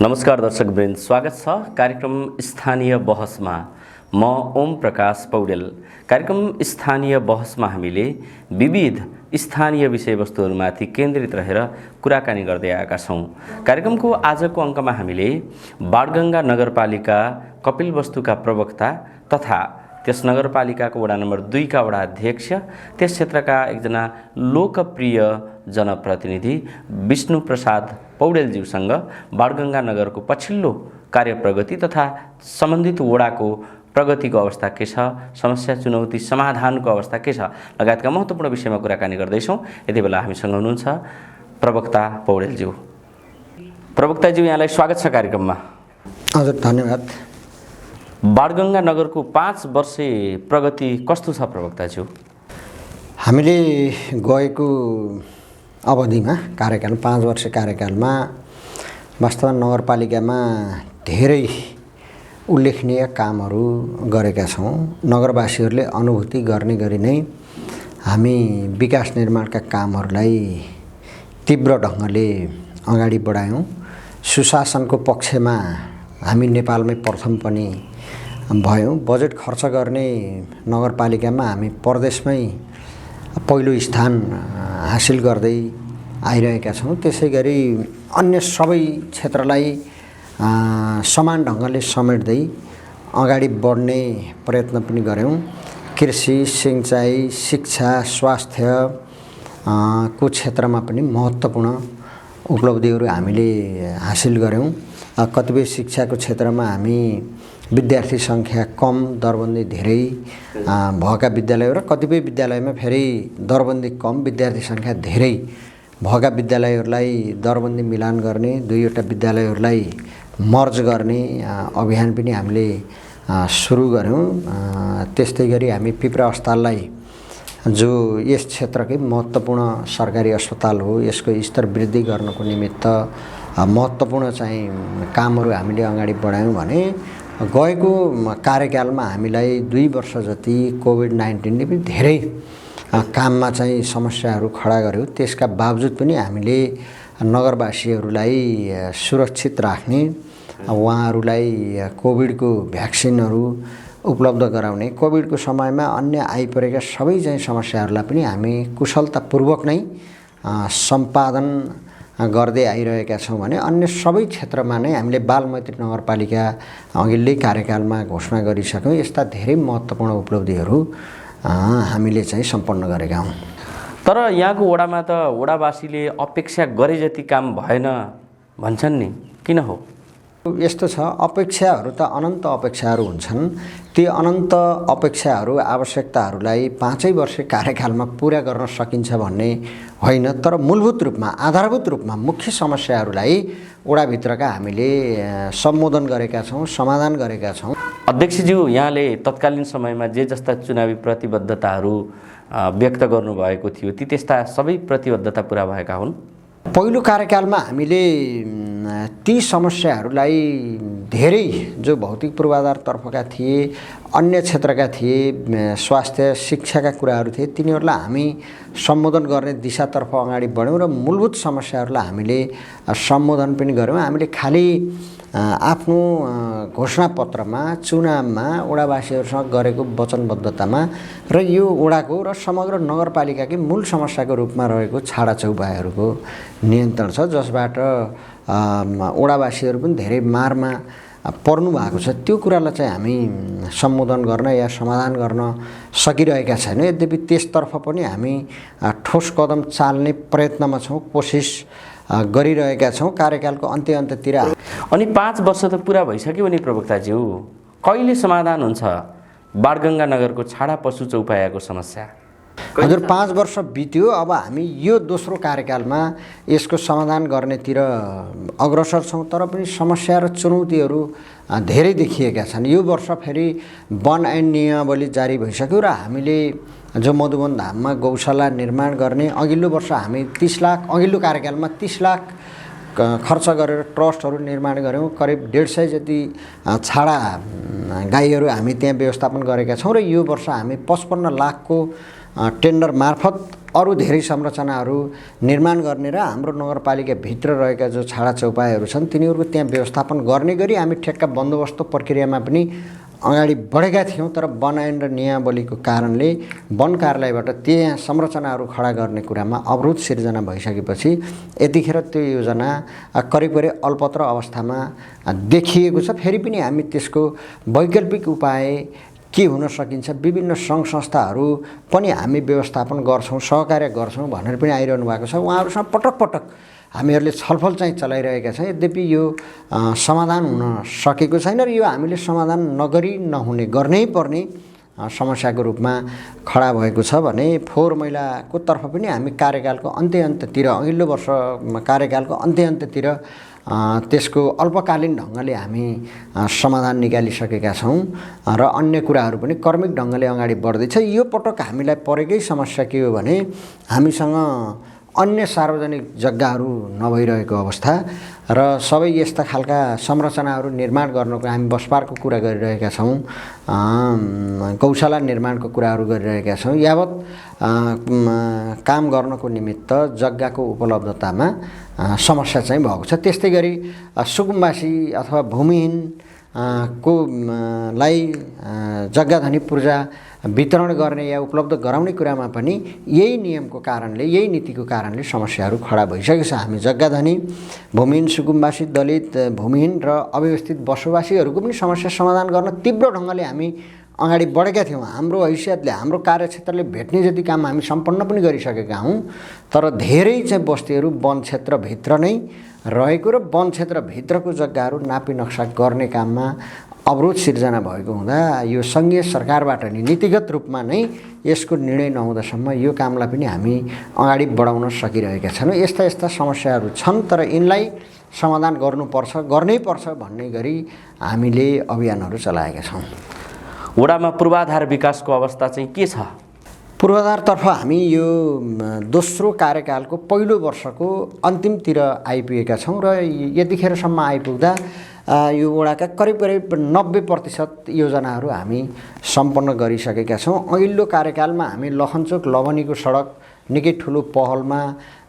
नमस्कार दर्शकवृन्द, स्वागत छ कार्यक्रम स्थानीय बहसमा। म ओम प्रकाश पौडेल। कार्यक्रम स्थानीय बहसमा हामीले विविध स्थानीय विषयवस्तुहरूमाथि केन्द्रित रहेर कुराकानी गर्दै आएका छौँ। कार्यक्रमको आजको अङ्कमा हामीले बाणगङ्गा नगरपालिका कपिलवस्तुका प्रवक्ता तथा त्यस नगरपालिकाको वडा नम्बर 2 का वडा अध्यक्ष, त्यस क्षेत्रका एकजना लोकप्रिय जनप्रतिनिधि विष्णु प्रसाद पौडेलज्यूसँग बाणगङ्गा नगरको पछिल्लो कार्यप्रगति तथा सम्बन्धित वडाको प्रगतिको अवस्था के छ, समस्या चुनौती समाधानको अवस्था के छ लगायतका महत्त्वपूर्ण विषयमा कुराकानी गर्दैछौँ। यति बेला हामीसँग हुनुहुन्छ प्रवक्ता पौडेलज्यू। प्रवक्ताज्यू, यहाँलाई स्वागत छ कार्यक्रममा। हजुर, धन्यवाद। बाणगङ्गा नगरको 5 वर्षे प्रगति कस्तो छ प्रवक्ताज्यू? हामीले गएको अवधिमा कार्यकाल 5 वर्ष कार्यकालमा वास्तवमा नगरपालिकामा धेरै उल्लेखनीय कामहरू गरेका छौँ। नगरवासीहरूले अनुभूति गर्ने गरी नै हामी विकास निर्माणका कामहरूलाई तीव्र ढङ्गले अगाडि बढायौँ। सुशासनको पक्षमा हामी नेपालमै प्रथम पनि भयौँ। बजेट खर्च गर्ने नगरपालिकामा हामी प्रदेशमै पहिलो स्थान हासिल गर्दै आइरहेका छौँ। त्यसै गरी अन्य सबै क्षेत्रलाई समान ढङ्गले समेट्दै अगाडि बढ्ने प्रयत्न पनि गऱ्यौँ। कृषि, सिँचाइ, शिक्षा, स्वास्थ्य को क्षेत्रमा पनि महत्त्वपूर्ण उपलब्धिहरू हामीले हासिल गऱ्यौँ। कतिपय शिक्षाको क्षेत्रमा हामी विद्यार्थी सङ्ख्या कम, दरबन्दी धेरै भएका विद्यालय र कतिपय विद्यालयमा फेरि दरबन्दी कम, विद्यार्थी सङ्ख्या धेरै भएका विद्यालयहरूलाई दरबन्दी मिलान गर्ने, 2वटा विद्यालयहरूलाई मर्ज गर्ने अभियान पनि हामीले सुरु गऱ्यौँ। त्यस्तै गरी हामी पिप्रा अस्पताललाई, जो यस क्षेत्रकै महत्त्वपूर्ण सरकारी अस्पताल हो, यसको स्तर वृद्धि गर्नको निमित्त महत्त्वपूर्ण चाहिँ कामहरू हामीले अगाडि बढायौँ भने गएको कार्यकालमा हामीलाई 2 वर्ष जति कोभिड-19ले पनि धेरै काममा चाहिँ समस्याहरू खडा गर्यो। त्यसका बावजुद पनि हामीले नगरवासीहरूलाई सुरक्षित राख्ने, उहाँहरूलाई कोभिडको भ्याक्सिनहरू उपलब्ध गराउने, कोभिडको समयमा अन्य आइपरेका सबै चाहिँ समस्याहरूलाई पनि हामी कुशलतापूर्वक नै सम्पादन गर्दै आइरहेका छौँ भने अन्य सबै क्षेत्रमा नै हामीले बालमैत्री नगरपालिका अघिल्लै कार्यकालमा घोषणा गरिसक्यौँ। यस्ता धेरै महत्त्वपूर्ण उपलब्धिहरू हामीले चाहिँ सम्पन्न गरेका हौँ। तर यहाँको वडामा त वडावासीले अपेक्षा गरे जति काम भएन भन्छन् नि, किन हो? यस्तो छ, अपेक्षाहरू त अनन्त अपेक्षाहरू हुन्छन्। ती अनन्त अपेक्षाहरू, आवश्यकताहरूलाई 5 वर्ष कार्यकालमा पुरा गर्न सकिन्छ भन्ने होइन, तर मूलभूत रूपमा, आधारभूत रूपमा मुख्य समस्याहरूलाई वडाभित्रका हामीले सम्बोधन गरेका छौँ, समाधान गरेका छौँ। अध्यक्षज्यू, यहाँले तत्कालीन समयमा जे जस्ता चुनावी प्रतिबद्धताहरू व्यक्त गर्नुभएको थियो, ती त्यस्ता सबै प्रतिबद्धता पुरा भएका हुन्? पहिलो कार्यकालमा हामीले ती समस्याहरूलाई धेरै जो भौतिक पूर्वाधारतर्फका थिए, अन्य क्षेत्रका थिए, स्वास्थ्य, शिक्षाका कुराहरू थिए, तिनीहरूलाई हामी सम्बोधन गर्ने दिशातर्फ अगाडि बढ्यौँ र मूलभूत समस्याहरूलाई हामीले सम्बोधन पनि गऱ्यौँ। हामीले खालि आफ्नो घोषणापत्रमा, चुनावमा वडावासीहरूसँग गरेको वचनबद्धतामा र यो वडाको र समग्र नगरपालिकाकै मूल समस्याको रूपमा रहेको छाडा चौपायाहरूको नियन्त्रण छ, जसबाट वडावासीहरू पनि धेरै मारमा पर्नु भएको छ। त्यो कुरालाई चाहिँ हामी सम्बोधन गर्न या समाधान गर्न सकिरहेका छैनौँ। यद्यपि त्यसतर्फ पनि हामी ठोस कदम चाल्ने प्रयत्नमा छौँ, कोसिस गरिरहेका छौँ कार्यकालको अन्त्यतिर। अनि 5 वर्ष त पुरा भइसक्यो नि प्रवक्ताज्यू, कहिले समाधान हुन्छ बाणगङ्गा नगरको छाडा पशु चौपायाको समस्या? हजुर, 5 वर्ष बित्यो। अब हामी यो दोस्रो कार्यकालमा यसको समाधान गर्नेतिर अग्रसर छौँ, तर पनि समस्या र चुनौतीहरू धेरै देखिएका छन्। यो वर्ष फेरि वन ऐन नियमावली जारी भइसक्यो र हामीले जो मधुबन धाममा गौशाला निर्माण गर्ने, अघिल्लो वर्ष हामी 30 लाख, अघिल्लो कार्यकालमा 30 लाख खर्च गरेर ट्रस्टहरू निर्माण गऱ्यौँ। करिब 150 जति छाडा गाईहरू हामी त्यहाँ व्यवस्थापन गरेका छौँ र यो वर्ष हामी 55 लाखको टेन्डर मार्फत अरू धेरै संरचनाहरू निर्माण गर्ने र हाम्रो नगरपालिकाभित्र रहेका जो छाडा चौपाईहरू छन् तिनीहरूको त्यहाँ व्यवस्थापन गर्ने गरी हामी ठेक्का बन्दोबस्त प्रक्रियामा पनि अगाडि बढेका थियौँ। तर वन ऐन र नियमावलीको कारणले वन कार्यालयबाट त्यहाँ संरचनाहरू खडा गर्ने कुरामा अवरोध सिर्जना भइसकेपछि यतिखेर त्यो योजना करिब अल्पत्र अवस्थामा देखिएको छ। फेरि पनि हामी त्यसको वैकल्पिक उपाय के हुन सकिन्छ, विभिन्न सङ्घ संस्थाहरू पनि हामी व्यवस्थापन गर्छौँ, सहकार्य गर्छौँ भनेर पनि आइरहनु भएको छ। उहाँहरूसँग पटक पटक हामीहरूले छलफल चाहिँ चलाइरहेका छौँ। यद्यपि यो समाधान हुन सकेको छैन र यो हामीले समाधान नगरी नहुने गर्नै पर्ने समस्याको रूपमा खडा भएको छ भने फोहोर मैलाको तर्फ पनि हामी कार्यकालको अन्त्यतिर अघिल्लो वर्ष कार्यकालको अन्त्यतिर त्यसको अल्पकालीन ढङ्गले हामी समाधान निकालिसकेका छौँ र अन्य कुराहरू पनि क्रमिक ढङ्गले अगाडि बढ्दैछ। यो पटक हामीलाई परेकै समस्या के हो भने हामीसँग अन्य सार्वजनिक जग्गाहरू नभइरहेको अवस्था र सबै यस्ता खालका संरचनाहरू निर्माण गर्नको हामी बसपारको कुरा गरिरहेका छौँ, गौशाला निर्माणको कुराहरू गरिरहेका छौँ। यावत काम गर्नको निमित्त जग्गाको उपलब्धतामा समस्या चाहिँ भएको छ। त्यस्तै गरी सुकुम्बासी अथवा भूमिहीन को लाई जग्गाधनी पूर्जा वितरण गर्ने या उपलब्ध गराउने कुरामा पनि यही नियमको कारणले, यही नीतिको कारणले समस्याहरू खडा भइसकेको छ। हामी जग्गाधनी, भूमिहीन, सुकुम्बासी, दलित, भूमिहीन र अव्यवस्थित बसोबासीहरूको पनि समस्या समाधान गर्न तीव्र ढङ्गले हामी अगाडि बढेका थियौँ। हाम्रो हैसियतले, हाम्रो कार्यक्षेत्रले भेट्ने जति काम हामी सम्पन्न पनि गरिसकेका हौँ। तर धेरै चाहिँ बस्तीहरू वन क्षेत्रभित्र नै रहेको र वन क्षेत्रभित्रको जग्गाहरू नापी नक्सा गर्ने काममा अवरोध सिर्जना भएको हुँदा यो सङ्घीय सरकारबाट नि नीतिगत रूपमा नै यसको निर्णय नहुँदासम्म यो कामलाई पनि हामी अगाडि बढाउन सकिरहेका छैनौँ। यस्ता यस्ता समस्याहरू छन्, तर यिनलाई समाधान गर्नुपर्छ, गर्नैपर्छ भन्ने गरी हामीले अभियानहरू चलाएका छौँ। वडामा पूर्वाधार विकासको अवस्था चाहिँ के छ? पूर्वाधारतर्फ हामी यो दोस्रो कार्यकालको पहिलो वर्षको अन्तिमतिर आइपुगेका छौँ र यतिखेरसम्म आइपुग्दा यो वडाका करिब 90% योजनाहरू हामी सम्पन्न गरिसकेका छौँ। अघिल्लो कार्यकालमा हामी लखनचोक लवनीको सडक निकै ठुलो पहलमा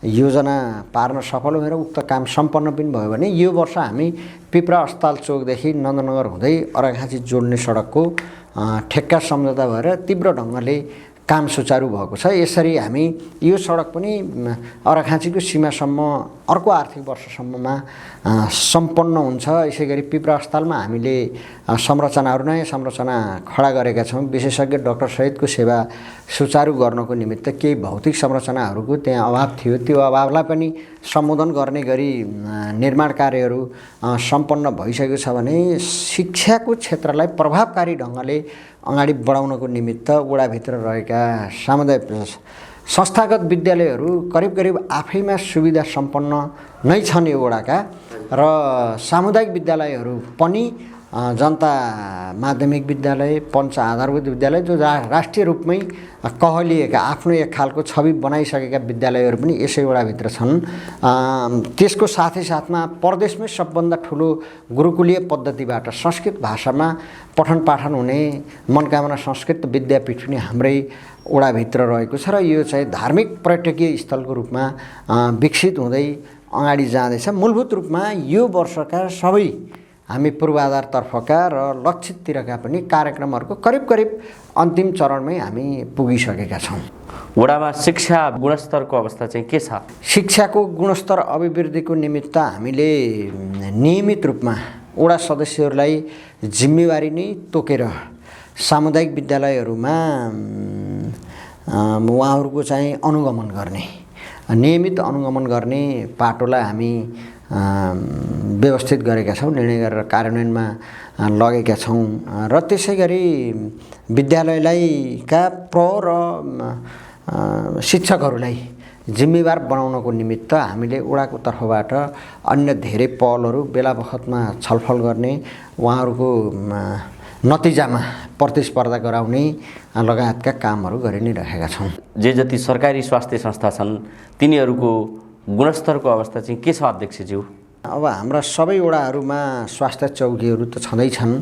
योजना पार्न सफल भएर उक्त काम सम्पन्न पनि भयो भने यो वर्ष हामी पिप्रा अस्पताल चोकदेखि नन्दनगर हुँदै अर्घाखाँची जोड्ने सडकको ठेक्का सम्झौता भएर तीव्र ढङ्गले काम सुचारू भएको छ। यसरी हामी यो सडक पनि अर्घाखाँचीको सीमासम्म अर्को आर्थिक वर्षसम्ममा सम्पन्न हुन्छ। यसै गरी पिप्रा अस्पतालमा हामीले संरचनाहरू, नयाँ संरचना खडा गरेका छौँ। विशेषज्ञ डाक्टर सहितको सेवा सुचारू गर्नको निमित्त केही भौतिक संरचनाहरूको त्यहाँ अभाव थियो, त्यो अभावलाई पनि सम्बोधन गर्ने गरी निर्माण कार्यहरू सम्पन्न भइसकेको छ भने शिक्षाको क्षेत्रलाई प्रभावकारी ढङ्गले अगाडि बढाउनको निमित्त वडाभित्र रहेका सामुदायिक संस्थागत विद्यालयहरू करिब आफैमा सुविधा सम्पन्न नै छन् यो वडाका, र सामुदायिक विद्यालयहरू पनि जनता माध्यमिक विद्यालय, पञ्च आधारभूत विद्यालय जो राष्ट्रिय रूपमै कहलिएका आफ्नो एक खालको छवि बनाइसकेका विद्यालयहरू पनि यसै वडाभित्र छन्। त्यसको साथै साथमा प्रदेशमै सबभन्दा ठुलो गुरुकुलीय पद्धतिबाट संस्कृत भाषामा पठन पाठन हुने मनकामना संस्कृत विद्यापीठ पनि हाम्रै वडाभित्र रहेको छ र यो चाहिँ धार्मिक पर्यटकीय स्थलको रूपमा विकसित हुँदै अगाडि जाँदैछ। मूलभूत रूपमा यो वर्षका सबै हामी पूर्वाधारतर्फका र लक्षिततिरका पनि कार्यक्रमहरूको करिब अन्तिम चरणमै हामी पुगिसकेका छौँ। वडामा शिक्षा गुणस्तरको अवस्था चाहिँ के छ? शिक्षाको गुणस्तर अभिवृद्धिको निमित्त हामीले नियमित रूपमा वडा सदस्यहरूलाई जिम्मेवारी नै तोकेर सामुदायिक विद्यालयहरूमा उहाँहरूको चाहिँ अनुगमन गर्ने, नियमित अनुगमन गर्ने पाटोलाई हामी व्यवस्थित गरेका छौँ, निर्णय गरेर कार्यान्वयनमा लगेका छौँ। र त्यसै गरी विद्यालयलाई र शिक्षकहरूलाई जिम्मेवार बनाउनको निमित्त हामीले वडाको तर्फबाट अन्य धेरै पहलहरू बेला बखतमा छलफल गर्ने, उहाँहरूको नतिजामा प्रतिस्पर्धा गराउने लगायतका कामहरू गरि नै रहेका छौँ। जे जति सरकारी स्वास्थ्य संस्था छन् तिनीहरूको गुणस्तरको अवस्था चाहिँ के छ अध्यक्षज्यू? अब हाम्रा सबै वडाहरूमा स्वास्थ्य चौकीहरू त छँदैछन्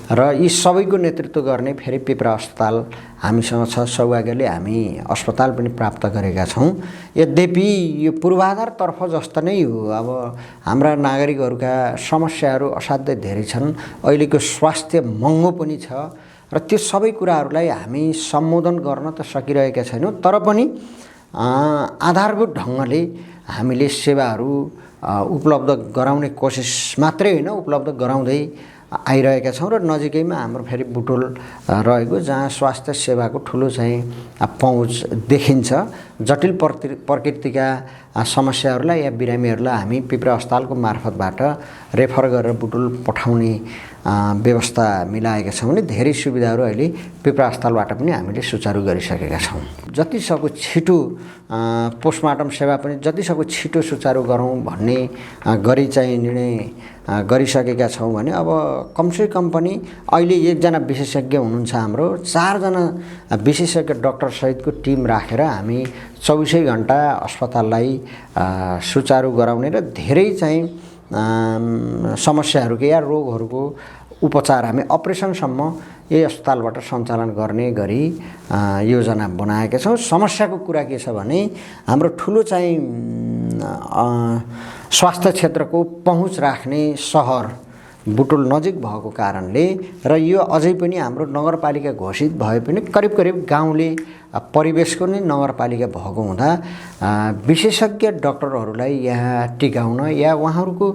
र यी सबैको नेतृत्व गर्ने फेरि पिप्रा अस्पताल हामीसँग छ। सौभाग्यले हामी अस्पताल पनि प्राप्त गरेका छौँ। यद्यपि यो पूर्वाधारतर्फ जस्तो नै हो। अब हाम्रा नागरिकहरूका समस्याहरू असाध्यै धेरै छन्। अहिलेको स्वास्थ्य महँगो पनि छ र त्यो सबै कुराहरूलाई हामी सम्बोधन गर्न त सकिरहेका छैनौँ, तर पनि आधारभूत ढङ्गले हामीले सेवाहरू उपलब्ध गराउने कोसिस मात्रै होइन, उपलब्ध गराउँदै आइरहेका छौँ। र नजिकैमा हाम्रो फेरि बुटोल रहेको, जहाँ स्वास्थ्य सेवाको ठुलो चाहिँ पहुँच देखिन्छ। जटिल प्रकृतिका समस्याहरूलाई या बिरामीहरूलाई हामी पिप्रा अस्पतालको मार्फतबाट रेफर गरेर बुटोल पठाउने व्यवस्था मिलाएका छौँ भने धेरै सुविधाहरू अहिले पिप्रा अस्पतालबाट पनि हामीले सुचारू गरिसकेका छौँ। जतिसक्दो छिटो पोस्टमार्टम सेवा पनि जतिसक्दो छिटो सुचारू गरौँ भन्ने गरी चाहिँ निर्णय गरिसकेका छौँ भने अब कमसेकम पनि अहिले एकजना विशेषज्ञ हुनुहुन्छ हाम्रो, 4 जना विशेषज्ञ डाक्टर सहितको टिम राखेर हामी 24 घण्टा अस्पताललाई सुचारू गराउने र धेरै चाहिँ समस्याहरूको या रोगहरूको उपचार हामी अपरेसनसम्म यही अस्पतालबाट सञ्चालन गर्ने गरी योजना बनाएका छौँ। समस्याको कुरा के छ भने हाम्रो ठुलो चाहिँ स्वास्थ्य क्षेत्रको पहुँच राख्ने सहर बुटोल नजिक भएको कारणले र यो अझै पनि हाम्रो नगरपालिका घोषित भए पनि करिब करिब गाउँले परिवेशको नै नगरपालिका भएको हुँदा विशेषज्ञ डाक्टरहरूलाई यहाँ टिकाउन या उहाँहरूको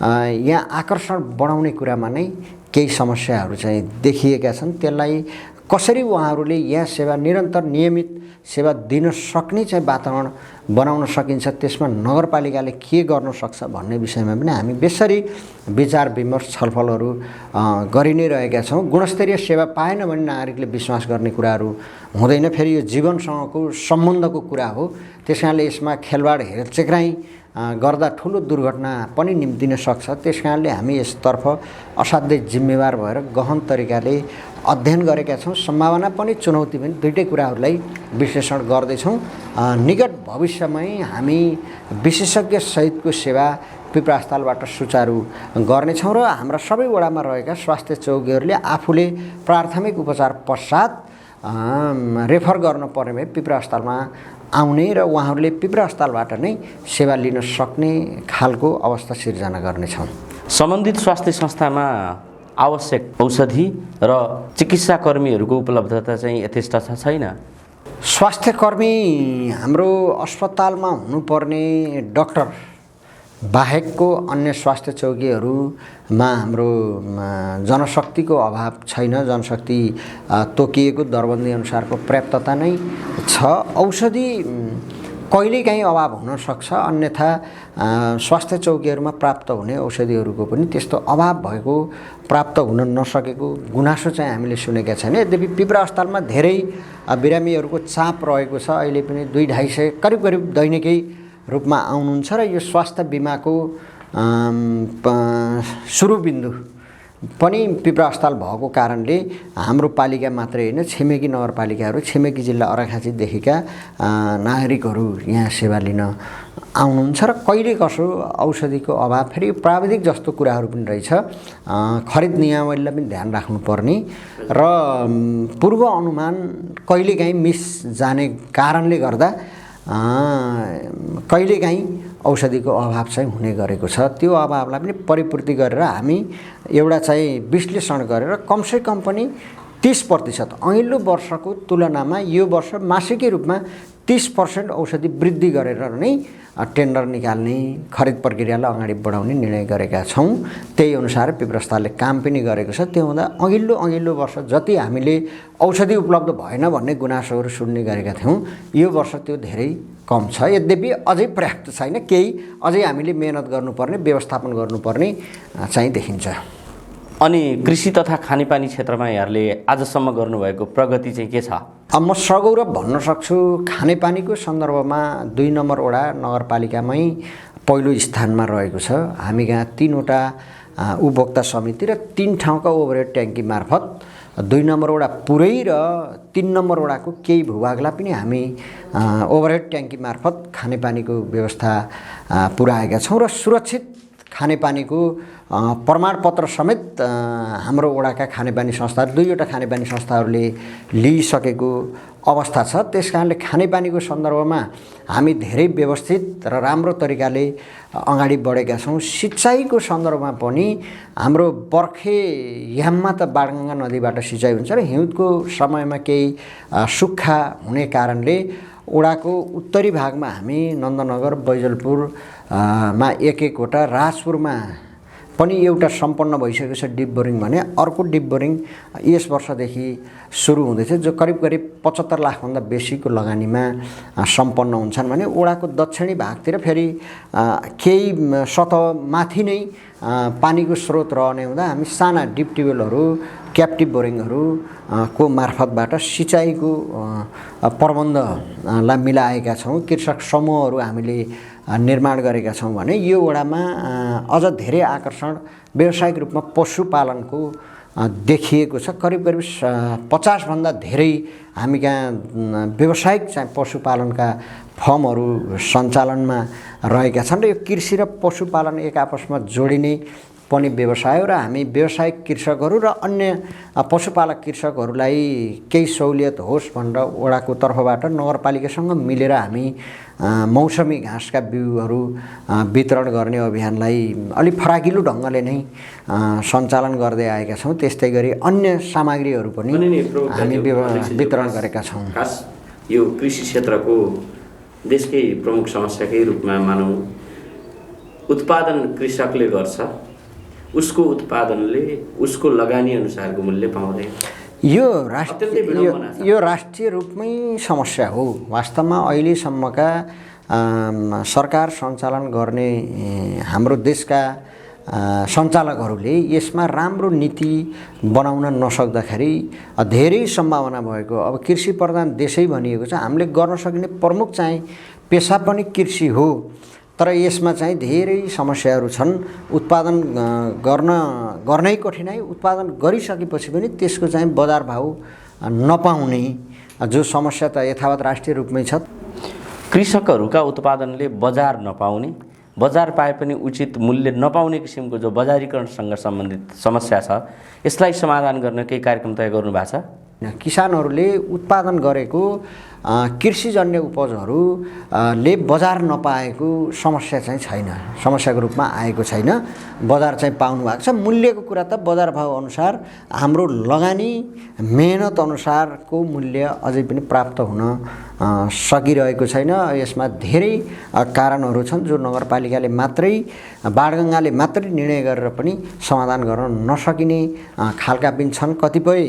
यहाँ आकर्षण बढाउने कुरामा नै केही समस्याहरू चाहिँ देखिएका छन्। त्यसलाई कसरी उहाँहरूले यहाँ सेवा निरन्तर नियमित सेवा दिन सक्ने चाहिँ वातावरण बनाउन सकिन्छ, त्यसमा नगरपालिकाले के गर्न सक्छ भन्ने विषयमा पनि हामी बेसरी विचार विमर्श छलफलहरू गरि नै रहेका छौँ। गुणस्तरीय सेवा पाएन भने नागरिकले विश्वास गर्ने कुराहरू हुँदैन। फेरि यो जीवनसँगको सम्बन्धको कुरा हो, त्यस कारणले यसमा खेलवाड हेरचेक्राइ गर्दा ठुलो दुर्घटना पनि निम्तिन सक्छ। त्यस कारणले हामी यसतर्फ असाध्यै जिम्मेवार भएर गहन तरिकाले अध्ययन गरेका छौँ। सम्भावना पनि चुनौती पनि दुईटै कुराहरूलाई विश्लेषण गर्दैछौँ। निकट भविष्यमै हामी विशेषज्ञ सहितको सेवा पिप्रा अस्पतालबाट सुचारू गर्नेछौँ र हाम्रा सबै वडामा रहेका स्वास्थ्य चौकीहरूले आफूले प्राथमिक उपचार पश्चात रेफर गर्न पर्ने भए पिप्रा अस्पतालमा आउने र उहाँहरूले पिप्रा अस्पतालबाट नै सेवा लिन सक्ने खालको अवस्था सिर्जना गर्नेछौँ। सम्बन्धित स्वास्थ्य संस्थामा आवश्यक औषधि र चिकित्सा कर्मीहरूको उपलब्धता चाहिँ यथेष्ट छ छैन? स्वास्थ्य कर्मी हाम्रो अस्पतालमा हुनुपर्ने डाक्टर बाहेकको अन्य स्वास्थ्य चौकीहरूमा हाम्रो जनशक्तिको अभाव छैन। जनशक्ति तोकिएको दरबन्दी अनुसारको पर्याप्तता नै छ। औषधि कहिलेकाहीँ अभाव हुन सक्छ, अन्यथा स्वास्थ्य चौकीहरूमा प्राप्त हुने औषधिहरूको पनि त्यस्तो अभाव भएको प्राप्त हुन नसकेको गुनासो चाहिँ हामीले सुनेका छैन। यद्यपि पिप्रा अस्पतालमा धेरै बिरामीहरूको चाप रहेको छ। अहिले पनि 200-250 करिब करिब दैनिकै रूपमा आउनुहुन्छ र यो स्वास्थ्य बिमाको सुरुबिन्दु पनि पिप्रा अस्पताल भएको कारणले हाम्रो पालिका मात्रै होइन, छिमेकी नगरपालिकाहरू, छिमेकी जिल्ला अर्घाखाँचीदेखिका नागरिकहरू यहाँ सेवा लिन आउनुहुन्छ र कहिले कसो औषधिको अभाव, फेरि प्राविधिक जस्तो कुराहरू पनि रहेछ। खरिद नियमावलीलाई पनि ध्यान राख्नुपर्ने र पूर्व अनुमान कहिलेकाहीँ मिस जाने कारणले गर्दा कहिलेकाहीँ औषधिको अभाव चाहिँ हुने गरेको छ। त्यो अभावलाई पनि परिपूर्ति गरेर हामी एउटा चाहिँ विश्लेषण गरेर कमसेकम पनि 30% अघिल्लो वर्षको तुलनामा यो वर्ष मासिकै रूपमा 30% औषधि वृद्धि गरेर नै टेन्डर निकाल्ने, खरिद प्रक्रियालाई अगाडि बढाउने निर्णय गरेका छौँ। त्यही अनुसार पिप्रा अस्पतालले काम पनि गरेको छ। त्यो हुँदा अघिल्लो वर्ष जति हामीले औषधि उपलब्ध भएन भन्ने गुनासोहरू सुन्ने गरेका थियौँ, यो वर्ष त्यो धेरै कम छ। यद्यपि अझै पर्याप्त छैन, केही अझै हामीले मेहनत गर्नुपर्ने, व्यवस्थापन गर्नुपर्ने चाहिँ देखिन्छ। अनि कृषि तथा खानेपानी क्षेत्रमा यहाँहरूले आजसम्म गर्नुभएको प्रगति चाहिँ के छ? अब म सगौरव भन्न सक्छु, खानेपानीको सन्दर्भमा 2 नम्बर वडा नगरपालिकामै पहिलो स्थानमा रहेको छ। हामी कहाँ 3वटा उपभोक्ता समिति र 3 ठाउँका ओभरहेड ट्याङ्की मार्फत 2 नम्बर वडा पुरै र 3 नम्बर वडाको केही भूभागलाई पनि हामी ओभरहेड ट्याङ्की मार्फत खानेपानीको व्यवस्था पुर्याएका छौँ र सुरक्षित खानेपानीको प्रमाणपत्र समेत हाम्रो वडाका खानेपानी संस्था 2वटा खानेपानी संस्थाहरूले लिइसकेको अवस्था छ। त्यसकारणले खानेपानीको सन्दर्भमा हामी धेरै व्यवस्थित र राम्रो तरिकाले अगाडि बढेका छौँ। सिँचाइको सन्दर्भमा पनि हाम्रो बर्खे याममा त बाणगङ्गा नदीबाट सिँचाइ हुन्छ र हिउँदको समयमा केही सुक्खा हुने कारणले वडाको उत्तरी भागमा हामी नन्दनगर बैजलपुर मा एक-एकवटा, राजपुरमा पनि एउटा सम्पन्न भइसकेको छ डिप बोरिङ भने अर्को डिप बोरिङ यस वर्षदेखि सुरु हुँदैछ, जो करिब 75 लाखभन्दा बेसीको लगानीमा सम्पन्न हुन्छन् भने वडाको दक्षिणी भागतिर फेरि केही सतह माथि नै पानीको स्रोत रहने हुँदा हामी साना डिप ट्युबवेलहरू, क्याप्टिभ बोरिङहरू को मार्फतबाट सिँचाइको प्रबन्धलाई मिलाएका छौँ। कृषक समूहहरू हामीले निर्माण गरेका छौँ भने यो वडामा अझ धेरै आकर्षण व्यावसायिक रूपमा पशुपालनको देखिएको छ। करिब 50 भन्दा धेरै हामी कहाँ व्यावसायिक चाहिँ पशुपालनका फर्महरू सञ्चालनमा रहेका छन् र यो कृषि र पशुपालन एक आपसमा जोडिने पनि व्यवसाय हो र हामी व्यावसायिक कृषकहरू र अन्य पशुपालक कृषकहरूलाई केही सहुलियत होस् भनेर वडाको तर्फबाट नगरपालिकासँग मिलेर हामी मौसमी घाँसका बिउहरू वितरण गर्ने अभियानलाई अलिक फराकिलो ढङ्गले नै सञ्चालन गर्दै आएका छौँ। त्यस्तै गरी अन्य सामग्रीहरू पनि हामी वितरण गरेका छौँ। खास यो कृषि क्षेत्रको देशकै प्रमुख समस्याकै रूपमा मानौँ, उत्पादन कृषकले गर्छ, उसको उत्पादनले उसको लगानी अनुसारको मूल्य पाउँदैन। यो राष्ट्रिय रूपमै समस्या हो। वास्तवमा अहिलेसम्मका सरकार सञ्चालन गर्ने हाम्रो देशका सञ्चालकहरूले यसमा राम्रो नीति बनाउन नसक्दाखेरि धेरै सम्भावना भएको, अब कृषि प्रधान देशै भनिएको छ, हामीले गर्न सकिने प्रमुख चाहिँ पेसा पनि कृषि हो, तर यसमा चाहिँ धेरै समस्याहरू छन्। उत्पादन गर्नै कठिनाइ, उत्पादन गरिसकेपछि पनि त्यसको चाहिँ बजार भाउ नपाउने जो समस्या त यथावत राष्ट्रिय रूपमै छ। कृषकहरूका उत्पादनले बजार नपाउने, बजार पाए पनि उचित मूल्य नपाउने किसिमको जो बजारीकरणसँग सम्बन्धित समस्या छ, यसलाई समाधान गर्न केही कार्यक्रम तय गर्नु भएको छ? किसानहरूले उत्पादन गरेको कृषिजन्य उपजहरूले बजार नपाएको समस्या चाहिँ छैन, समस्याको रूपमा आएको छैन। बजार चाहिँ पाउनु भएको छ। मूल्यको कुरा त बजार भाव अनुसार हाम्रो लगानी मेहनत अनुसारको मूल्य अझै पनि प्राप्त हुन सकिरहेको छैन। यसमा धेरै कारणहरू छन् जो नगरपालिकाले मात्रै, बाणगङ्गाले मात्रै निर्णय गरेर पनि समाधान गर्न नसकिने खालका पनि छन्। कतिपय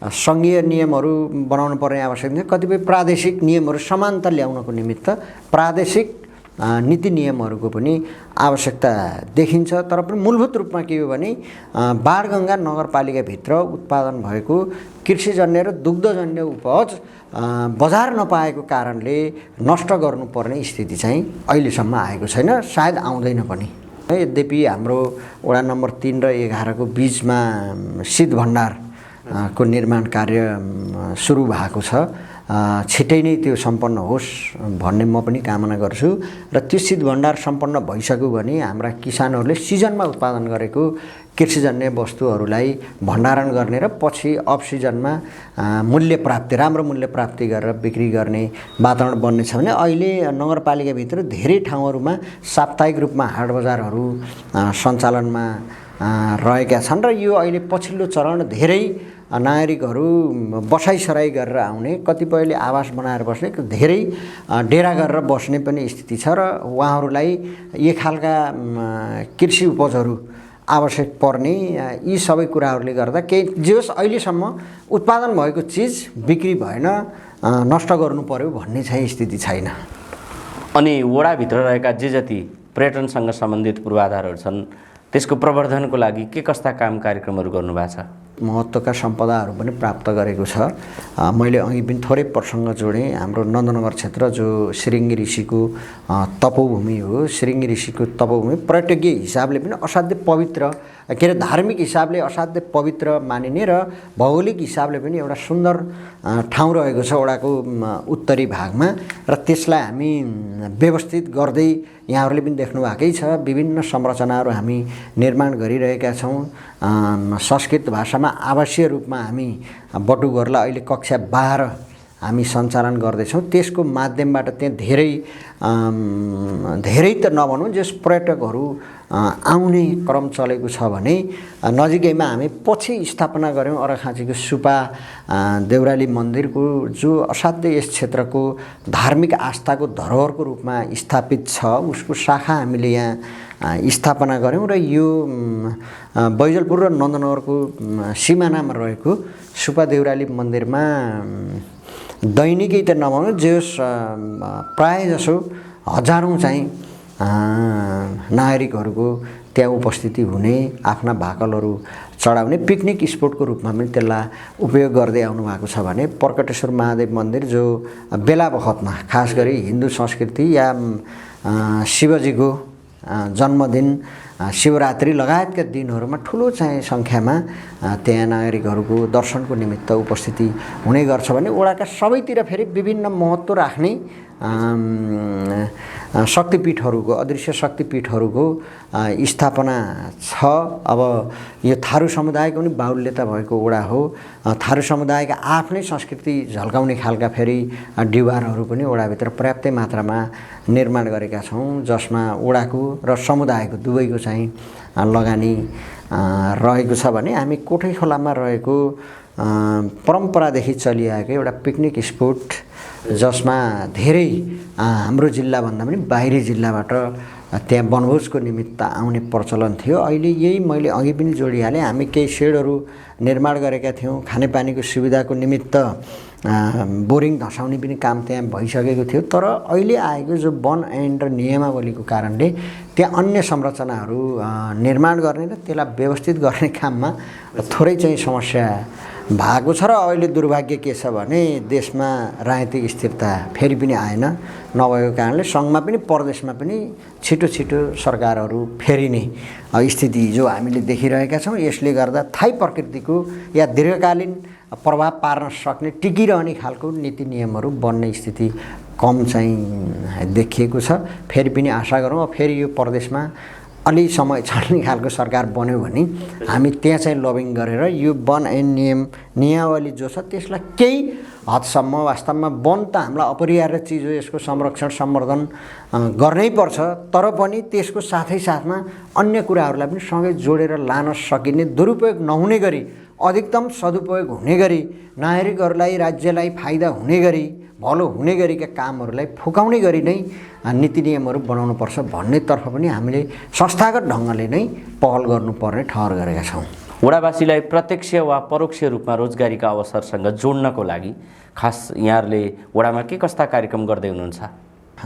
सङ्घीय नियमहरू बनाउनु पर्ने आवश्यक छ, कतिपय प्रादेशिक नियमहरू समानता ल्याउनको निमित्त प्रादेशिक नीति नियमहरूको पनि आवश्यकता देखिन्छ। तर पनि मूलभूत रूपमा के हो भने बाणगङ्गा नगरपालिकाभित्र उत्पादन भएको कृषिजन्य र दुग्धजन्य उपज बजार नपाएको कारणले नष्ट गर्नुपर्ने स्थिति चाहिँ अहिलेसम्म आएको छैन, सायद आउँदैन पनि। यद्यपि हाम्रो वडा नम्बर 3 र 11 को बिचमा शीत भण्डार को निर्माण कार्य सुरु भएको छ। छिटै नै त्यो सम्पन्न होस् भन्ने म पनि कामना गर्छु र त्यो शीत भण्डार सम्पन्न भइसक्यो भने हाम्रा किसानहरूले सिजनमा उत्पादन गरेको कृषिजन्य वस्तुहरूलाई भण्डारण गर्ने र पछि अफ सिजनमा मूल्य प्राप्ति, राम्रो मूल्य प्राप्ति गरेर बिक्री गर्ने वातावरण बन्नेछ भने अहिले नगरपालिकाभित्र धेरै ठाउँहरूमा साप्ताहिक रूपमा हाट बजारहरू सञ्चालनमा रहेका छन् र यो अहिले पछिल्लो चरण धेरै नागरिकहरू बसाइसराई गरेर आउने, कतिपयले आवास बनाएर बस्ने, धेरै डेरा गरेर बस्ने पनि स्थिति छ र उहाँहरूलाई यी खालका कृषि उपजहरू आवश्यक पर्ने यी सबै कुराहरूले गर्दा केही जे होस् अहिलेसम्म उत्पादन भएको चिज बिक्री भएन, नष्ट गर्नु पर्यो भन्ने चाहिँ स्थिति छैन। अनि वडाभित्र रहेका जे जति पर्यटनसँग सम्बन्धित पूर्वाधारहरू छन् त्यसको प्रवर्धनको लागि के कस्ता काम कार्यक्रमहरू गर्नुभएको छ? महत्त्वका सम्पदाहरू पनि प्राप्त गरेको छ। मैले अघि पनि थोरै प्रसङ्ग जोडेँ। हाम्रो नन्दनगर क्षेत्र जो सिरिङ्गी ऋषिको तपोभूमि हो, सिरिङ्गी ऋषिको तपोभूमि पर्यटकीय हिसाबले पनि असाध्यै पवित्र के अरे धार्मिक हिसाबले असाध्यै पवित्र मानिने र भौगोलिक हिसाबले पनि एउटा सुन्दर ठाउँ रहेको छ वडाको उत्तरी भागमा र त्यसलाई हामी व्यवस्थित गर्दै यहाँहरूले पनि देख्नु भएकै छ विभिन्न संरचनाहरू हामी निर्माण गरिरहेका छौँ। संस्कृत भाषामा आवासीय रूपमा हामी बटुघरलाई अहिले कक्षा 12 हामी सञ्चालन गर्दैछौँ। त्यसको माध्यमबाट त्यहाँ धेरै त नभनौँ जस पर्यटकहरू आउने क्रम चलेको छ भने नजिकैमा हामी पछि स्थापना गऱ्यौँ अर्घाखाँचीको सुपा देउराली मन्दिरको जो असाध्यै यस क्षेत्रको धार्मिक आस्थाको धरोहरको रूपमा स्थापित छ उसको शाखा हामीले यहाँ स्थापना गऱ्यौँ र यो बैजलपुर र नन्दनगरको सिमानामा रहेको सुपा देउराली मन्दिरमा दैनिकै त नभनौँ जस प्रायःजसो हजारौँ चाहिँ नागरिकहरूको त्यहाँ उपस्थिति हुने आफ्ना भाकलहरू चढाउने पिकनिक स्पोटको रूपमा पनि त्यसलाई उपयोग गर्दै आउनु भएको छ भने पर्कटेश्वर महादेव मन्दिर जो बेला बखतमा खास गरी हिन्दू संस्कृति या शिवजीको जन्मदिन शिवरात्रि लगायतका दिनहरूमा ठुलो चाहिँ सङ्ख्यामा त्यहाँ नागरिकहरूको दर्शनको निमित्त उपस्थिति हुने गर्छ भने वडाका सबैतिर फेरि विभिन्न महत्त्व राख्ने शक्तिपीठहरूको अदृश्य शक्तिपीठहरूको स्थापना छ। अब यो थारू समुदायको पनि बाहुल्यता भएको वडा हो। थारू समुदायका आफ्नै संस्कृति झल्काउने खालका फेरि डिवारहरू पनि वडाभित्र पर्याप्तै मात्रामा निर्माण गरेका छौँ जसमा वडाको र समुदायको दुवैको चाहिँ लगानी रहेको छ भने हामी कोठै खोलामा रहेको परम्परादेखि चलिआएको एउटा पिकनिक स्पोट जसमा धेरै हाम्रो जिल्लाभन्दा पनि बाहिरी जिल्लाबाट त्यहाँ वनभोजको निमित्त आउने प्रचलन थियो। अहिले यही मैले अघि पनि जोडिहालेँ हामी केही सेडहरू निर्माण गरेका थियौँ खानेपानीको सुविधाको निमित्त बोरिङ धसाउने पनि काम त्यहाँ भइसकेको थियो। तर अहिले आएको जो वन ऐन र नियमावलीको कारणले त्यहाँ अन्य संरचनाहरू निर्माण गर्ने र त्यसलाई व्यवस्थित गर्ने काममा थोरै चाहिँ समस्या भएको छ र अहिले दुर्भाग्य के छ भने देशमा राजनीतिक स्थिरता फेरि पनि आएन नभएको कारणले सङ्घमा पनि प्रदेशमा पनि छिटो छिटो सरकारहरू फेरिने स्थिति जो हामीले देखिरहेका छौँ। यसले गर्दा थाई प्रकृतिको या दीर्घकालीन प्रभाव पार्न सक्ने टिकिरहने खालको नीति नियमहरू बन्ने स्थिति कम चाहिँ देखिएको छ। फेरि पनि आशा गरौँ फेरि यो प्रदेशमा अलि समय चल्ने खालको सरकार बन्यो भने हामी त्यहाँ चाहिँ लबिङ गरेर यो वन ऐन नियमावली जो छ त्यसलाई केही हदसम्म वास्तवमा वन त हामीलाई अपरिहार्य चिज हो यसको संरक्षण सम्वर्धन गर्नै पर्छ तर पनि त्यसको साथै साथमा अन्य कुराहरूलाई पनि सँगै जोडेर लान सकिने दुरुपयोग नहुने गरी अधिकतम सदुपयोग हुने गरी नागरिकहरूलाई राज्यलाई फाइदा हुने गरी भलो हुने गरेका कामहरूलाई फुकाउने गरी नै नीति नियमहरू बनाउनुपर्छ भन्नेतर्फ पनि हामीले संस्थागत ढङ्गले नै पहल गर्नुपर्ने ठहर गरेका छौँ। वडावासीलाई प्रत्यक्ष वा परोक्ष रूपमा रोजगारीका अवसरसँग जोड्नको लागि खास यहाँहरूले वडामा के कस्ता कार्यक्रम गर्दै हुनुहुन्छ?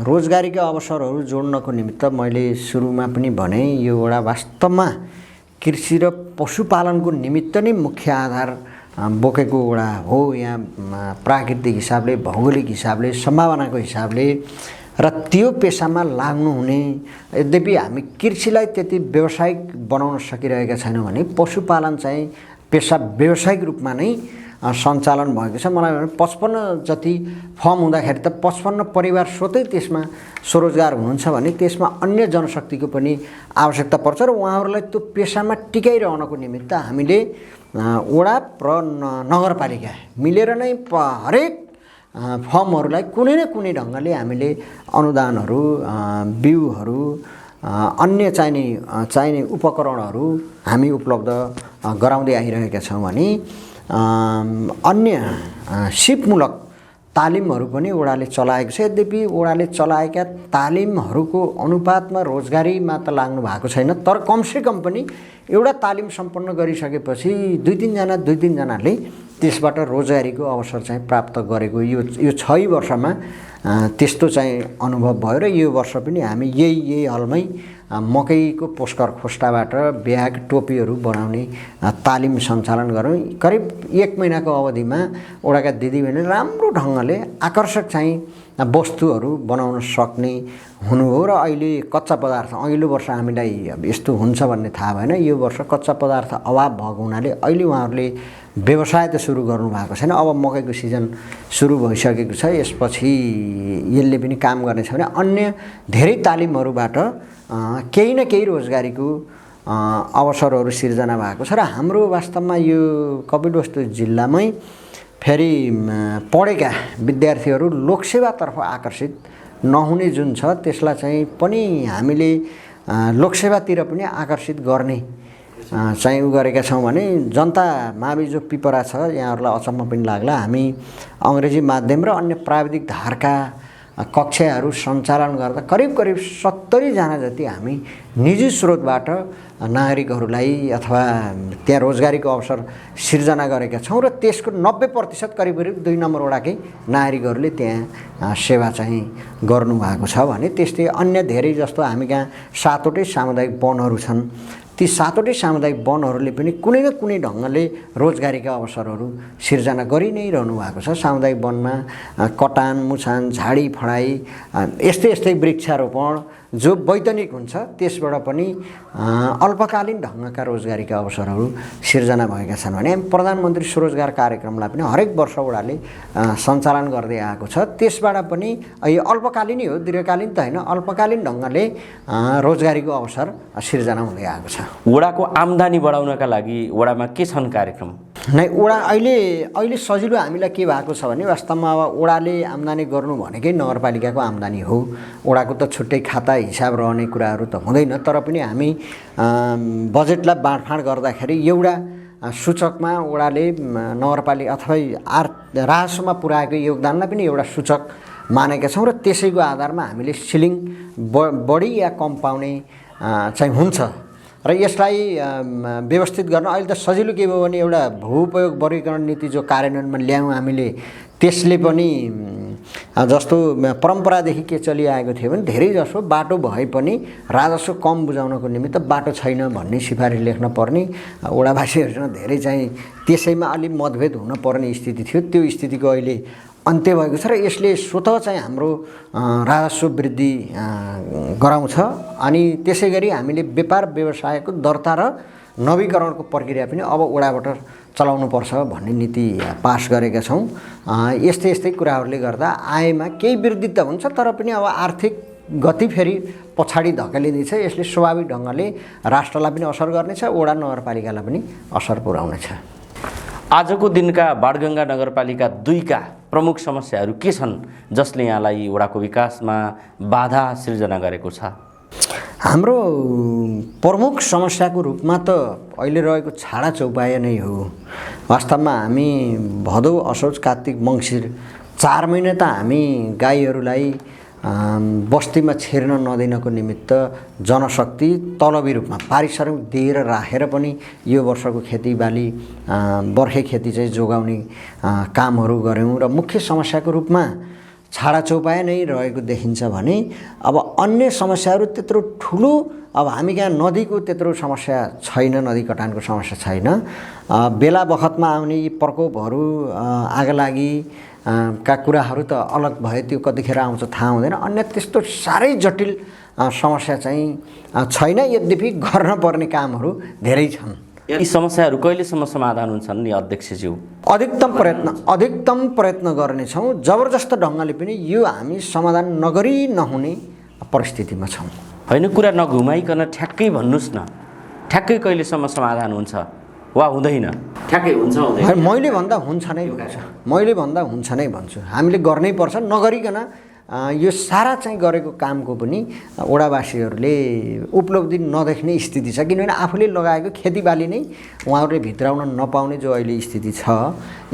रोजगारीका अवसरहरू जोड्नको निमित्त मैले सुरुमा पनि भने यो वडा वास्तवमा कृषि र पशुपालनको निमित्त नै मुख्य आधार बोकेको वडा हो। यहाँ प्राकृतिक हिसाबले भौगोलिक हिसाबले सम्भावनाको हिसाबले र त्यो पेसामा लाग्नुहुने यद्यपि हामी कृषिलाई त्यति व्यावसायिक बनाउन सकिरहेका छैनौँ भने पशुपालन चाहिँ पेसा व्यावसायिक रूपमा नै सञ्चालन भएको छ। मलाई 55 जति फर्म हुँदाखेरि त 55 परिवार स्वतै त्यसमा स्वरोजगार हुनुहुन्छ भने त्यसमा अन्य जनशक्तिको पनि आवश्यकता पर्छ र उहाँहरूलाई त्यो पेसामा टिकाइरहनको निमित्त हामीले वडा र नगरपालिका मिलेर नै हरेक फर्महरूलाई कुनै न कुनै ढङ्गले हामीले अनुदानहरू बिउहरू अन्य चाहिने उपकरणहरू हामी उपलब्ध गराउँदै आइरहेका छौँ भने अन्य सिपमूलक तालिमहरू पनि वडाले चलाएको छ। यद्यपि वडाले चलाएका तालिमहरूको अनुपातमा रोजगारीमा त लाग्नु भएको छैन तर कमसेकम पनि एउटा तालिम सम्पन्न गरिसकेपछि 2-3 जनाले त्यसबाट रोजगारीको अवसर चाहिँ प्राप्त गरेको यो 6 वर्षमा त्यस्तो चाहिँ अनुभव भयो र यो वर्ष पनि हामी यही हलमै मकैको पोस्कर खोस्टाबाट ब्याग टोपीहरू बनाउने तालिम सञ्चालन गऱ्यौँ। करिब 1 महिनाको अवधिमा वडाका दिदीबहिनीले राम्रो ढङ्गले आकर्षक चाहिँ वस्तुहरू बनाउन सक्ने हुनु हो र अहिले कच्चा पदार्थ अघिल्लो वर्ष हामीलाई यस्तो हुन्छ भन्ने थाहा भएन। यो वर्ष कच्चा पदार्थ अभाव भएको हुनाले अहिले उहाँहरूले व्यवसाय त सुरु गर्नुभएको छैन। अब मकैको सिजन सुरु भइसकेको छ, यसपछि यसले पनि काम गर्नेछ भने अन्य धेरै तालिमहरूबाट केही न केही रोजगारीको अवसरहरू सिर्जना भएको छ। र हाम्रो वास्तवमा यो कपिलवस्तु जिल्लामै फेरि पढेका विद्यार्थीहरू लोकसेवातर्फ आकर्षित नहुने जुन छ त्यसलाई चाहिँ पनि हामीले लोकसेवातिर पनि आकर्षित गर्ने चाहिँ गरेका छौँ भने जनता मावि जो पिपरा छ यहाँहरूलाई अचम्म पनि लाग्ला। हामी अङ्ग्रेजी माध्यम र अन्य प्राविधिक धारका कक्षाहरू सञ्चालन गर्दा करिब 70 जना जति हामी निजी स्रोतबाट नागरिकहरूलाई अथवा त्यहाँ रोजगारीको अवसर सिर्जना गरेका छौँ र त्यसको 90% करिब 2 नम्बर वडाकै नागरिकहरूले त्यहाँ सेवा चाहिँ गर्नुभएको छ भने त्यस्तै अन्य धेरै जस्तो हामी कहाँ 7वटै सामुदायिक वनहरू छन्। ती 7वटै सामुदायिक वनहरूले पनि कुनै न कुनै ढङ्गले रोजगारीका अवसरहरू सिर्जना गरि नै रहनु भएको छ। सामुदायिक वनमा कटान मुछान झाडी फडाई यस्तै वृक्षारोपण जो वैधानिक हुन्छ त्यसबाट पनि अल्पकालीन ढङ्गका रोजगारीका अवसरहरू सिर्जना भएका छन् भने प्रधानमन्त्री स्वरोजगार कार्यक्रमलाई पनि हरेक वर्ष वडाले सञ्चालन गर्दै आएको छ। त्यसबाट पनि यो अल्पकालीनै हो, दीर्घकालीन त होइन, अल्पकालीन ढङ्गले रोजगारीको अवसर सिर्जना हुँदै आएको छ। वडाको आम्दानी बढाउनका लागि वडामा के छन् कार्यक्रम? नै वडा अहिले सजिलो हामीलाई के भएको छ भने वास्तवमा अब वडाले आम्दानी गर्नु भनेकै नगरपालिकाको आम्दानी हो। वडाको त छुट्टै खाता हिसाब रहने कुराहरू त हुँदैन, तर पनि हामी बजेटलाई बाँडफाँड गर्दाखेरि एउटा सूचकमा वडाले नगरपालिका अथवा राजस्वमा पुर्याएको योगदानलाई पनि एउटा सूचक मानेका छौँ र त्यसैको आधारमा हामीले सिलिङ बढी या कम पाउने चाहिँ हुन्छ र यसलाई व्यवस्थित गर्न अहिले त सजिलो के भयो भने एउटा भूउपयोग वर्गीकरण नीति जो कार्यान्वयनमा ल्यायौँ हामीले त्यसले पनि जस्तो परम्परादेखि के चलिआएको थियो भने धेरै जसो बाटो भए पनि राजस्व कम बुझाउनको निमित्त बाटो छैन भन्ने सिफारिस लेख्न पर्ने वडावासीहरूसँग धेरै चाहिँ त्यसैमा अलि मतभेद हुन पर्ने स्थिति थियो। त्यो स्थितिको अहिले अन्त्य भएको छ र यसले स्वतः चाहिँ हाम्रो राजस्व वृद्धि गराउँछ। अनि त्यसै गरी हामीले व्यापार व्यवसायको दर्ता र नवीकरणको प्रक्रिया पनि अब वडाबाट चलाउनुपर्छ भन्ने नीति पास गरेका छौँ। यस्तै कुराहरूले गर्दा आयमा केही वृद्धि त हुन्छ, तर पनि अब आर्थिक गति फेरि पछाडि धकेलिँदैछ। यसले स्वाभाविक ढङ्गले राष्ट्रलाई पनि असर गर्नेछ, वडा नगरपालिकालाई पनि असर पुर्याउनेछ। आजको दिनका बाणगङ्गा नगरपालिका 2 का प्रमुख समस्याहरू के छन् जसले यहाँलाई वडाको विकासमा बाधा सिर्जना गरेको छ? हाम्रो प्रमुख समस्याको रूपमा त अहिले रहेको छाडा चौपाया नै हो। वास्तवमा हामी भदौ असोज कार्तिक मङ्सिर 4 महिना त हामी गाईहरूलाई बस्तीमा छिर्न नदिनको निमित्त जनशक्ति तलबी रूपमा पारिश्रमिक दिएर राखेर पनि यो वर्षको खेतीबाली बर्खे खेती चाहिँ जोगाउने कामहरू गऱ्यौँ र मुख्य समस्याको रूपमा छाडा चौपाया नै रहेको देखिन्छ भने अब अन्य समस्याहरू त्यत्रो ठुलो अब हामी कहाँ नदीको त्यत्रो समस्या छैन, नदी कटानको समस्या छैन। बेला बखतमा आउने यी प्रकोपहरू आगलागी का कुराहरू त अलग भयो, त्यो कतिखेर आउँछ थाहा हुँदैन। अन्य त्यस्तो साह्रै जटिल समस्या चाहिँ छैन, यद्यपि गर्न पर्ने कामहरू धेरै छन्। यी समस्याहरू कहिलेसम्म समाधान हुन्छन् नि अध्यक्षज्यू? अधिकतम प्रयत्न गर्नेछौँ। जबरजस्त ढङ्गले पनि यो हामी समाधान नगरी नहुने परिस्थितिमा छौँ। होइन, कुरा नघुमाइकन ठ्याक्कै भन्नुहोस् न, ठ्याक्कै कहिलेसम्म समाधान हुन्छ वा हुँदैन? ठ्याक्कै हुन्छ हुँदैन? मैले भन्दा हुन्छ नै भन्छु। हामीले गर्नै पर्छ, नगरिकन यो सारा चाहिँ गरेको कामको पनि वडावासीहरूले उपलब्धि नदेख्ने स्थिति छ। किनभने आफूले लगाएको खेतीबाली नै उहाँहरूले भित्राउन नपाउने जो अहिले स्थिति छ,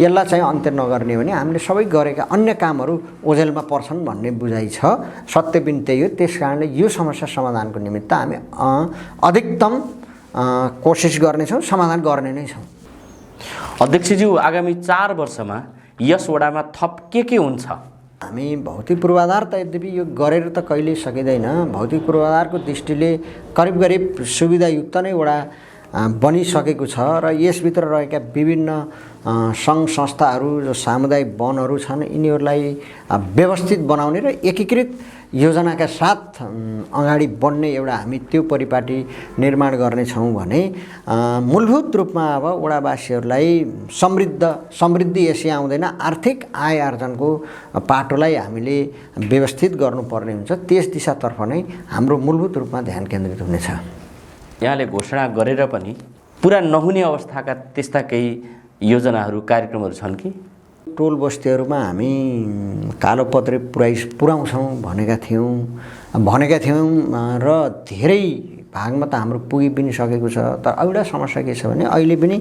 यसलाई चाहिँ अन्त्य नगर्ने भने हामीले सबै गरेका अन्य कामहरू ओझेलमा पर्छन् भन्ने बुझाइ छ। सत्य पनि त्यही हो। त्यस कारणले यो समस्या समाधानको निमित्त हामी अधिकतम कोसिस गर्नेछौँ, समाधान गर्ने नै छौँ। अध्यक्षज्यू, आगामी 4 वर्षमा यस वडामा थप के हुन्छ? हामी भौतिक पूर्वाधार त यद्यपि यो गरेर त कहिल्यै सकिँदैन। भौतिक पूर्वाधारको दृष्टिले करिब सुविधायुक्त नै वडा बनिसकेको छ र यसभित्र रहेका विभिन्न सङ्घ संस्थाहरू जो सामुदायिक वनहरू छन् यिनीहरूलाई व्यवस्थित बनाउने र एकीकृत योजनाका साथ अगाडि बढ्ने एउटा हामी त्यो परिपाटी निर्माण गर्नेछौँ भने मूलभूत रूपमा अब वडावासीहरूलाई समृद्धि यसै आउँदैन, आर्थिक आय आर्जनको पाटोलाई हामीले व्यवस्थित गर्नुपर्ने हुन्छ। त्यस दिशातर्फ नै हाम्रो मूलभूत रूपमा ध्यान केन्द्रित हुनेछ। यहाँले घोषणा गरेर पनि पुरा नहुने अवस्थाका त्यस्ता केही योजनाहरू कार्यक्रमहरू छन् कि? टोल बस्तीहरूमा हामी कालोपत्रे पुर्याउँछौँ भनेका थियौँ र धेरै भागमा त हाम्रो पुगि पनि सकेको छ। तर एउटा समस्या के छ भने अहिले पनि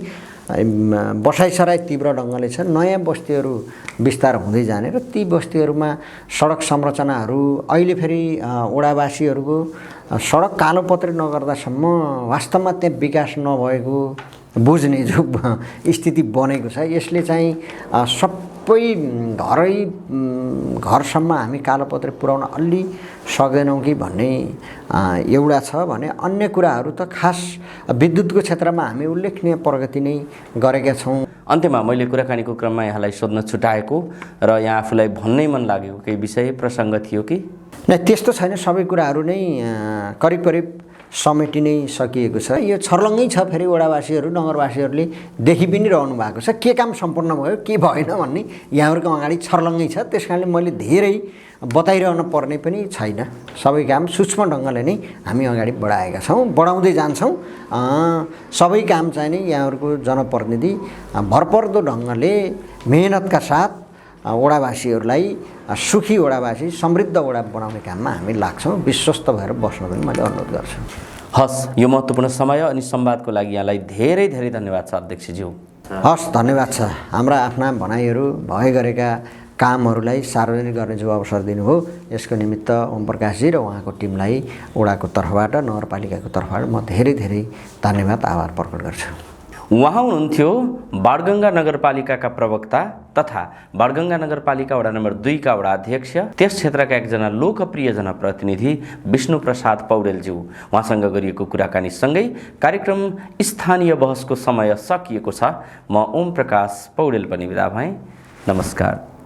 बसाइसराई तीव्र ढङ्गले छ। नयाँ बस्तीहरू विस्तार हुँदै जाने र ती बस्तीहरूमा सडक संरचनाहरू अहिले फेरि वडावासीहरूको सडक कालोपत्रे नगर्दासम्म वास्तवमा त्यहाँ विकास नभएको बुझ्ने जो स्थिति बनेको छ। यसले चाहिँ सबै घरसम्म हामी कालोपत्रे पुर्याउन अलि सक्दैनौँ कि भन्ने एउटा छ भने अन्य कुराहरू त खास विद्युतको क्षेत्रमा हामी उल्लेखनीय प्रगति नै गरेका छौँ। अन्त्यमा मैले कुराकानीको क्रममा यहाँलाई सोध्न छुटाएको र यहाँ आफूलाई भन्नै मन लागेको केही विषय प्रसङ्ग थियो कि? नै, त्यस्तो छैन। सबै कुराहरू नै करिब समेटि नै सकिएको छ। यो छर्लङ्गै छ। फेरि वडावासीहरू नगरवासीहरूले देखि पनि रहनु भएको छ के काम सम्पूर्ण भयो के भएन भन्ने यहाँहरूको अगाडि छर्लङ्गै छ। त्यस कारणले मैले धेरै बताइरहन पर्ने पनि छैन। सबै काम सूक्ष्म ढङ्गले नै हामी अगाडि बढाएका छौँ, बढाउँदै जान्छौँ। सबै काम चाहिँ नै यहाँहरूको जनप्रतिनिधि भरपर्दो ढङ्गले मेहनतका साथ वडावासीहरूलाई सुखी वडावासी समृद्ध वडा बनाउने काममा हामी लाग्छौँ। विश्वस्त भएर बस्न पनि मैले अनुरोध गर्छु। हस्, यो महत्त्वपूर्ण समय अनि संवादको लागि यहाँलाई धेरै धेरै धन्यवाद छ अध्यक्षज्यू। हस्, धन्यवाद छ। हाम्रा आफ्ना भनाइहरू भए गरेका कामहरूलाई सार्वजनिक गर्ने जो अवसर दिनुभयो यसको निमित्त ओम प्रकाशजी र उहाँको टिमलाई वडाको तर्फबाट नगरपालिकाको तर्फबाट म धेरै धेरै धन्यवाद आभार प्रकट गर्छु। उहाँ हुनुहुन्थ्यो बाणगङ्गा नगरपालिकाका प्रवक्ता तथा बाणगङ्गा नगरपालिका वडा नम्बर 2 का वडा अध्यक्ष, त्यस क्षेत्रका एकजना लोकप्रिय जनप्रतिनिधि विष्णुप्रसाद पौडेलज्यू। उहाँसँग गरिएको कुराकानीसँगै कार्यक्रम स्थानीय बहसको समय सकिएको छ। म ओम प्रकाश पौडेल पनि बिदा भएँ। नमस्कार।